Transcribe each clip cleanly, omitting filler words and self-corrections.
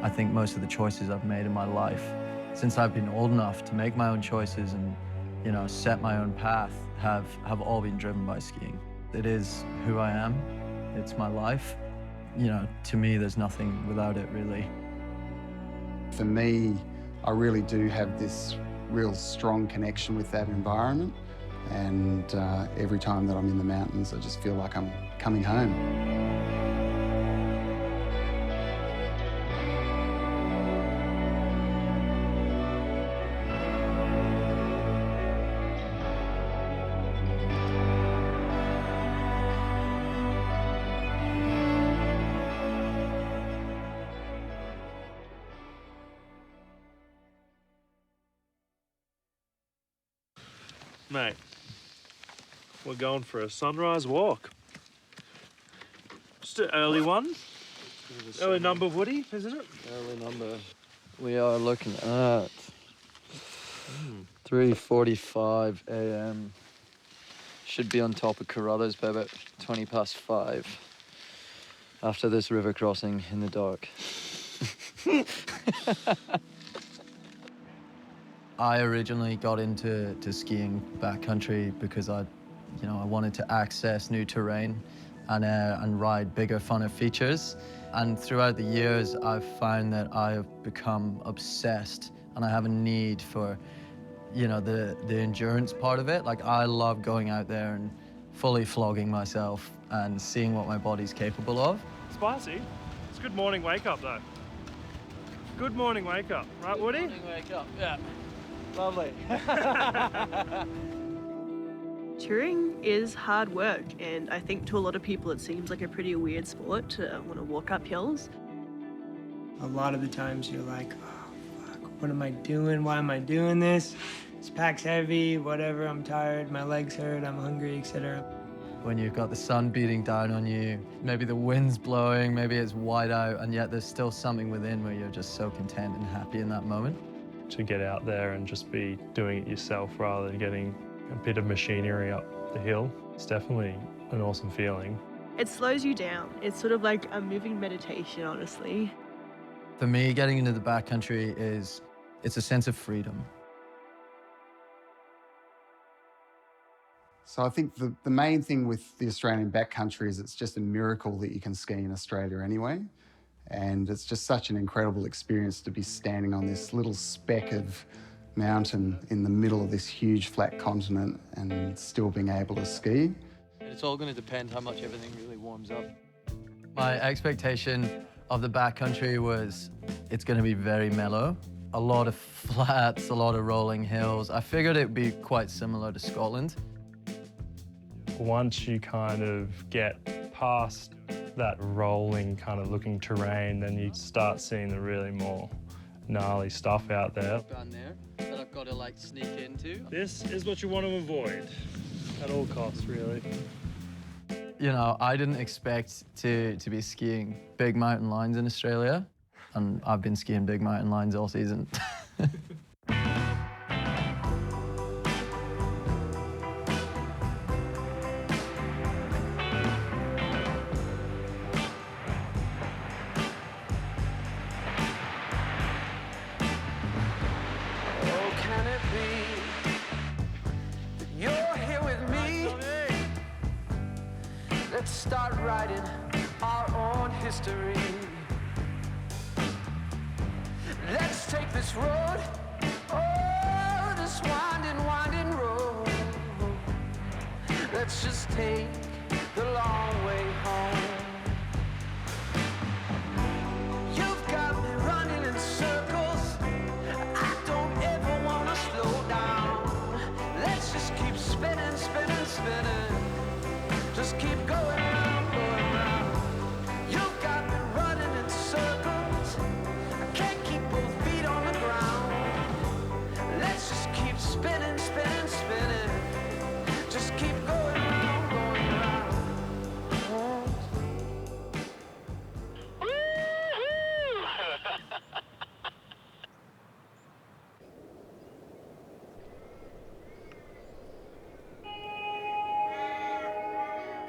I think most of the choices I've made in my life, since I've been old enough to make my own choices and, you know, set my own path, have all been driven by skiing. It is who I am. It's my life. You know, to me, there's nothing without it, really. For me, I really do have this real strong connection with that environment. And every time that I'm in the mountains, I just feel like I'm coming home. Mate, we're going for a sunrise walk. Just an early one. Early number, Woody, isn't it? Early number. We are looking at 3:45 a.m. Should be on top of Carruthers by about 20 past 5 after this river crossing in the dark. I originally got into skiing backcountry because I wanted to access new terrain and ride bigger, funner features. And throughout the years, I've found that I have become obsessed, and I have a need for, you know, the endurance part of it. Like, I love going out there and fully flogging myself and seeing what my body's capable of. Spicy. It's a good morning wake up, though. Good morning wake up, right, Woody? Good morning wake up, yeah. Lovely. Touring is hard work, and I think to a lot of people it seems like a pretty weird sport to want to walk up hills. A lot of the times you're like, oh, fuck, what am I doing? Why am I doing this? This pack's heavy, whatever, I'm tired, my legs hurt, I'm hungry, etc. When you've got the sun beating down on you, maybe the wind's blowing, maybe it's white out, and yet there's still something within where you're just so content and happy in that moment. To get out there and just be doing it yourself rather than getting a bit of machinery up the hill, it's definitely an awesome feeling. It slows you down. It's sort of like a moving meditation, honestly. For me, getting into the backcountry it's a sense of freedom. So I think the main thing with the Australian backcountry is it's just a miracle that you can ski in Australia anyway. And it's just such an incredible experience to be standing on this little speck of mountain in the middle of this huge flat continent and still being able to ski. It's all going to depend how much everything really warms up. My expectation of the backcountry was it's going to be very mellow. A lot of flats, a lot of rolling hills. I figured it would be quite similar to Scotland. Once you kind of get past that rolling kind of looking terrain, then you start seeing the really more gnarly stuff out there. Down there that I've got to like sneak into. This is what you want to avoid at all costs, really. You know, I didn't expect to be skiing big mountain lines in Australia, and I've been skiing big mountain lines all season. Let's start writing our own history. Let's take this road, oh, this winding, winding road. Let's just take the long way home. You've got me running in circles. I don't ever want to slow down. Let's just keep spinning, spinning, spinning. Just keep going round, going round. You've got me running in circles. I can't keep both feet on the ground. Let's just keep spinning, spinning, spinning. Just keep going round, going round.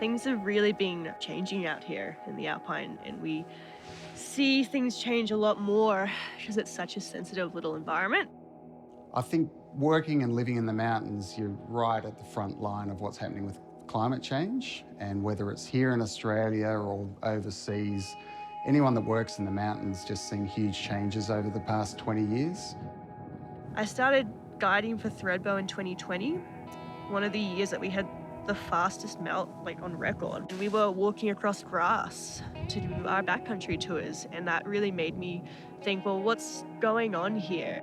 Things have really been changing out here in the Alpine, and we see things change a lot more because it's such a sensitive little environment. I think working and living in the mountains, you're right at the front line of what's happening with climate change. And whether it's here in Australia or overseas, anyone that works in the mountains just seen huge changes over the past 20 years. I started guiding for Threadbow in 2020, one of the years that we had the fastest melt on record. And we were walking across grass to do our backcountry tours, and that really made me think, well, what's going on here?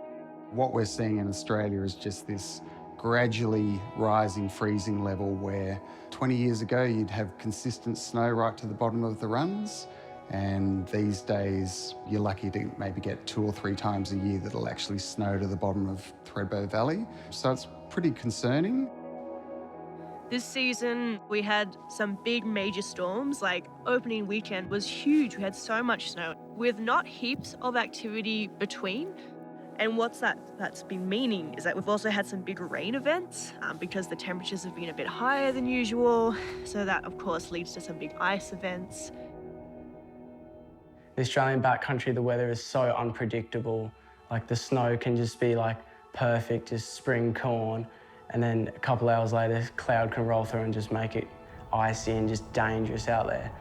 What we're seeing in Australia is just this gradually rising freezing level where 20 years ago you'd have consistent snow right to the bottom of the runs, and these days you're lucky to maybe get 2 or 3 times a year that'll actually snow to the bottom of Threadbow Valley. So it's pretty concerning. This season, we had some big major storms, opening weekend was huge. We had so much snow with not heaps of activity between. And that's been meaning is that we've also had some big rain events because the temperatures have been a bit higher than usual. So that, of course, leads to some big ice events. The Australian backcountry, the weather is so unpredictable. The snow can just be perfect, just spring corn. And then a couple hours later, cloud can roll through and just make it icy and just dangerous out there.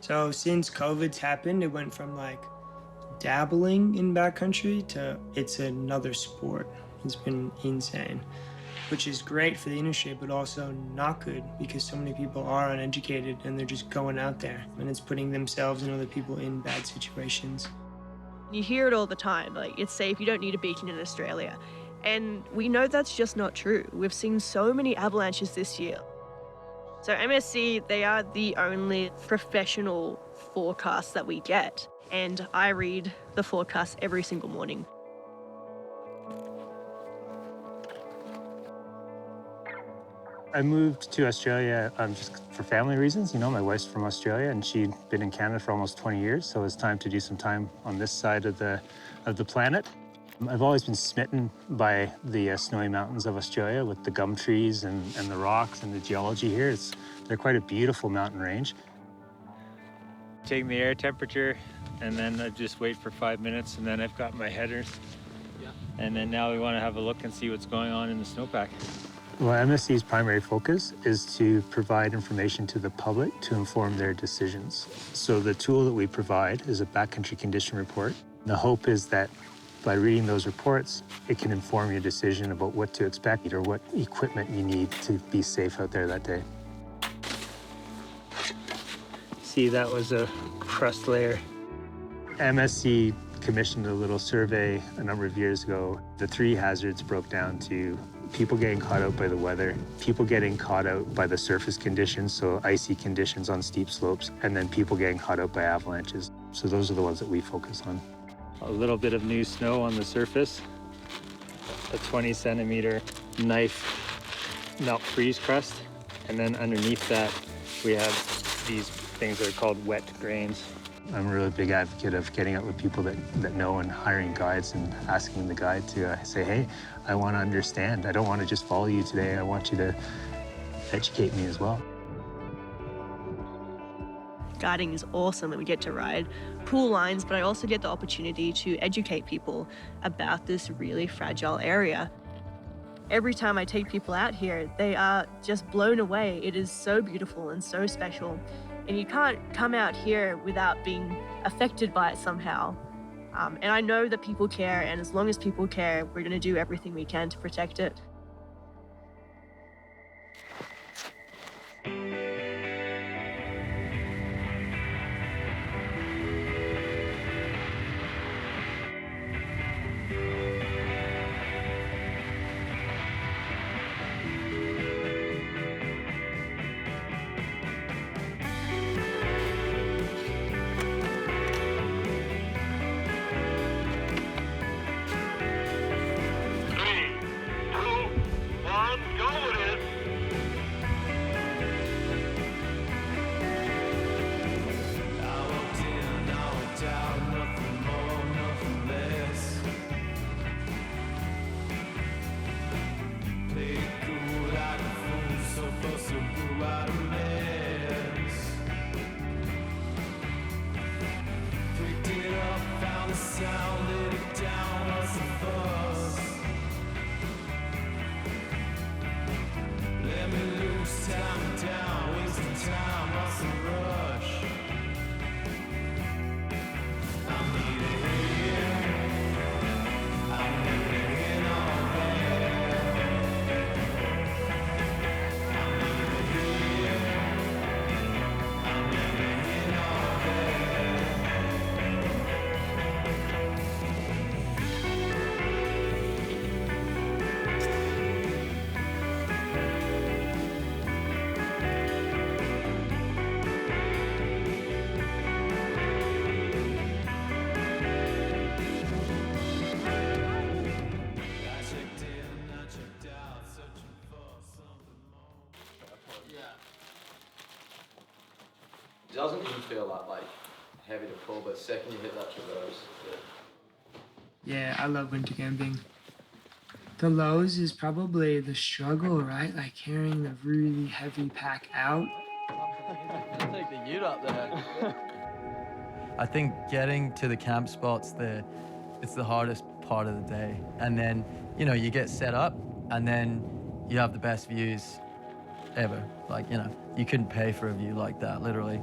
So since COVID's happened, it went from dabbling in backcountry to it's another sport. It's been insane, which is great for the industry, but also not good because so many people are uneducated and they're just going out there and it's putting themselves and other people in bad situations. You hear it all the time, it's safe, you don't need a beacon in Australia. And we know that's just not true. We've seen so many avalanches this year. So MSC, they are the only professional forecast that we get. And I read the forecast every single morning. I moved to Australia just for family reasons. My wife's from Australia and she'd been in Canada for almost 20 years, so it's time to do some time on this side of the planet. I've always been smitten by the snowy mountains of Australia with the gum trees and the rocks and the geology here. They're quite a beautiful mountain range. Taking the air temperature, and then I just wait for 5 minutes, and then I've got my headers. Yeah. And then now we want to have a look and see what's going on in the snowpack. Well, MSC's primary focus is to provide information to the public to inform their decisions. So the tool that we provide is a backcountry condition report. The hope is that by reading those reports, it can inform your decision about what to expect or what equipment you need to be safe out there that day. See, that was a crust layer. MSC commissioned a little survey a number of years ago. The 3 hazards broke down to people getting caught out by the weather, people getting caught out by the surface conditions, so icy conditions on steep slopes, and then people getting caught out by avalanches. So those are the ones that we focus on. A little bit of new snow on the surface, a 20 centimeter knife melt freeze crust, and then underneath that we have these things that are called wet grains. I'm a really big advocate of getting out with people that know and hiring guides and asking the guide to say, hey, I want to understand. I don't want to just follow you today. I want you to educate me as well. Guiding is awesome and we get to ride pool lines, but I also get the opportunity to educate people about this really fragile area. Every time I take people out here, they are just blown away. It is so beautiful and so special. And you can't come out here without being affected by it somehow. And I know that people care, and as long as people care, we're gonna do everything we can to protect it. sound, let it down, what's the fuss? Let me loose, time down, wasting time, what's the rush? I need a hand, I need a hand on that. I need a hand, I need a hand on that. I checked in, I checked out, searching for something more. Yeah. It doesn't even feel like heavy to pull, but second you hit that traverse. Yeah, I love winter camping. The lows is probably the struggle, right? Like carrying the really heavy pack out. I'll take the ute up there. I think getting to the camp spots it's the hardest part of the day. And then, you get set up and then you have the best views ever. Like, you couldn't pay for a view like that, literally.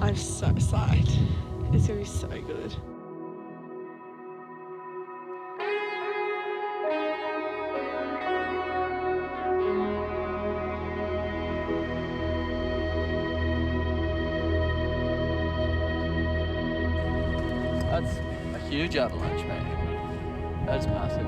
I'm so psyched. It's gonna be so good. That's a huge avalanche, mate. That's massive.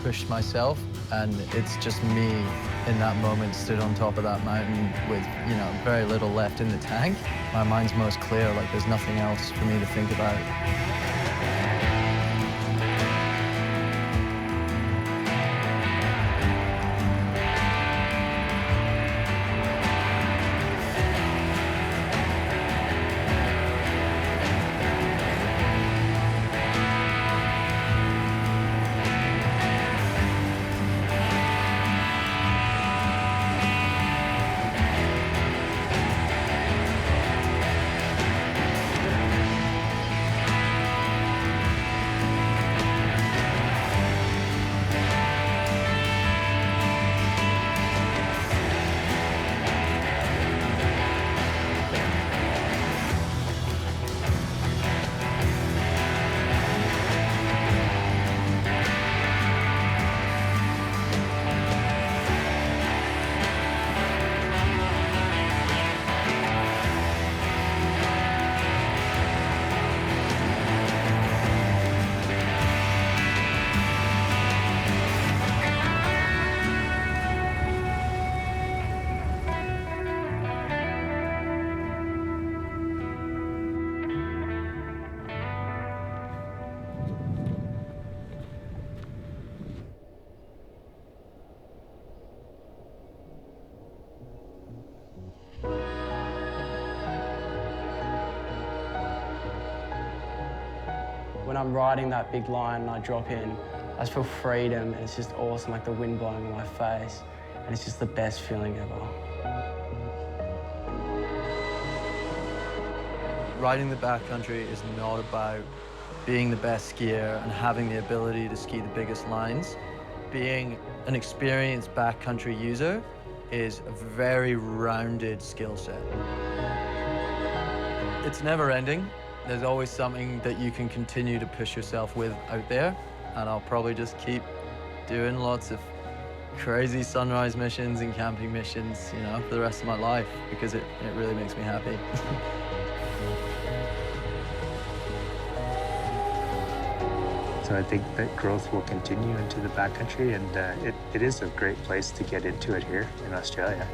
Pushed myself, and it's just me in that moment stood on top of that mountain with very little left in the tank. My mind's most clear, like there's nothing else for me to think about. When I'm riding that big line and I drop in, I just feel freedom, and it's just awesome, like the wind blowing in my face, and it's just the best feeling ever. Riding the backcountry is not about being the best skier and having the ability to ski the biggest lines. Being an experienced backcountry user is a very rounded skill set. It's never ending. There's always something that you can continue to push yourself with out there, and I'll probably just keep doing lots of crazy sunrise missions and camping missions, you know, for the rest of my life, because it really makes me happy. So I think that growth will continue into the backcountry, and it is a great place to get into it here in Australia.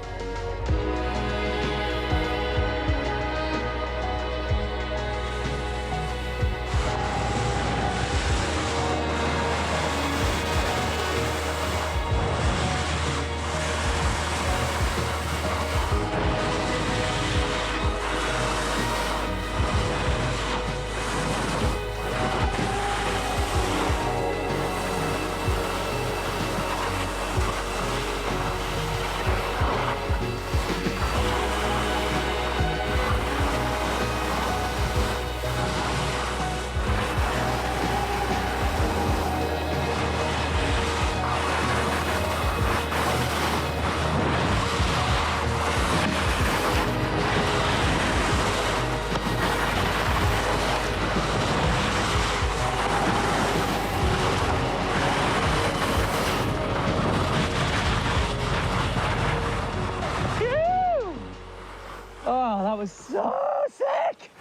Oh, that was so sick!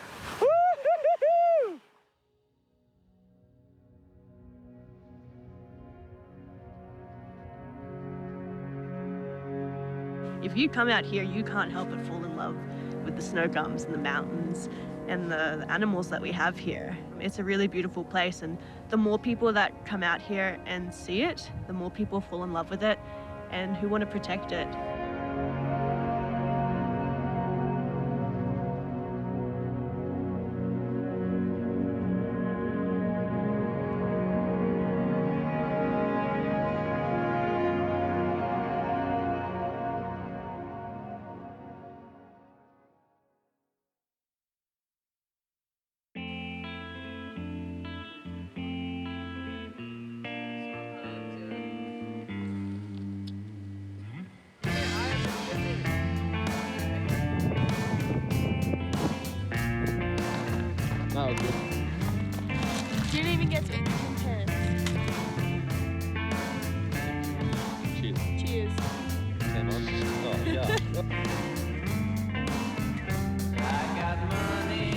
Woo-hoo-hoo-hoo! If you come out here, you can't help but fall in love with the snow gums and the mountains and the animals that we have here. It's a really beautiful place, and the more people that come out here and see it, the more people fall in love with it and who want to protect it. That was good. Didn't even get to compare. Cheers. Cheers. 10 on. Oh, yeah. I got money,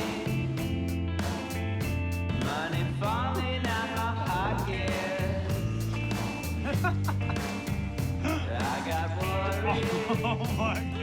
money falling out my pocket. I got worries. Oh my